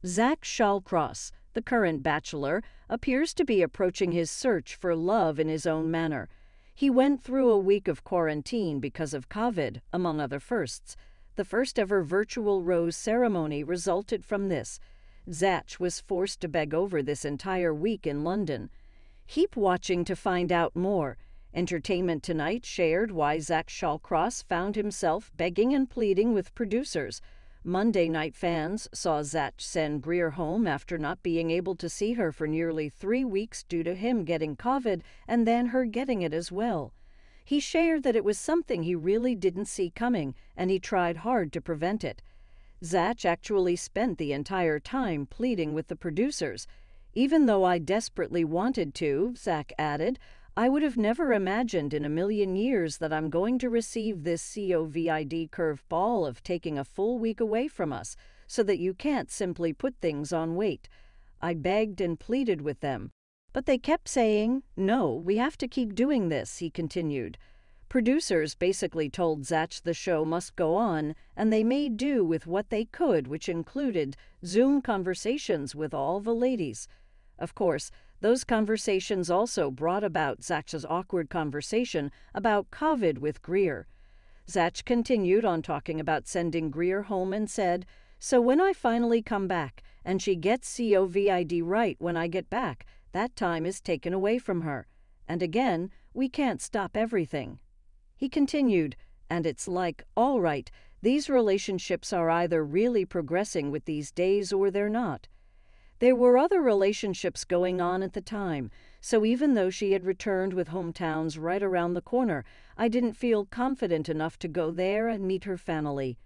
Zach Shallcross, the current bachelor, appears to be approaching his search for love in his own manner. He went through a week of quarantine because of COVID, among other firsts. The first ever virtual rose ceremony resulted from this. Zach was forced to beg over this entire week in London. Keep watching to find out more. Entertainment Tonight shared why Zach Shallcross found himself begging and pleading with producers. Monday night fans saw Zach send Greer home after not being able to see her for nearly 3 weeks due to him getting COVID and then her getting it as well. He shared that it was something he really didn't see coming and he tried hard to prevent it. Zach actually spent the entire time pleading with the producers. "Even though I desperately wanted to," Zach added, "I would have never imagined in a million years that I'm going to receive this COVID curveball of taking a full week away from us so that you can't simply put things on wait. I begged and pleaded with them. But they kept saying, 'No, we have to keep doing this,'" he continued. Producers basically told Zach the show must go on, and they made do with what they could, which included Zoom conversations with all the ladies. Of course, those conversations also brought about Zach's awkward conversation about COVID with Greer. Zach continued on talking about sending Greer home and said, "So when I finally come back and she gets COVID right when I get back, that time is taken away from her. And again, we can't stop everything." He continued, "And it's like, all right, these relationships are either really progressing with these days or they're not." There were other relationships going on at the time, so even though she had returned with hometowns right around the corner, I didn't feel confident enough to go there and meet her family.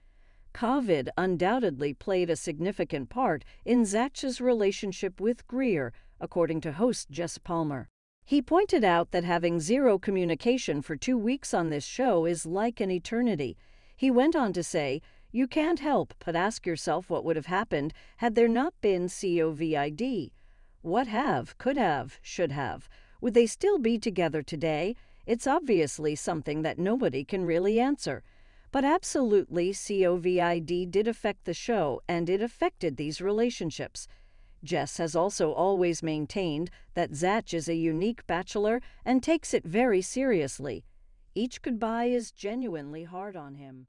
COVID undoubtedly played a significant part in Zach's relationship with Greer, according to host Jess Palmer. He pointed out that having zero communication for 2 weeks on this show is like an eternity. He went on to say, "You can't help but ask yourself what would have happened had there not been COVID. What have, could have, should have? Would they still be together today? It's obviously something that nobody can really answer. But absolutely, COVID did affect the show, and it affected these relationships." Jess has also always maintained that Zach is a unique bachelor and takes it very seriously. Each goodbye is genuinely hard on him.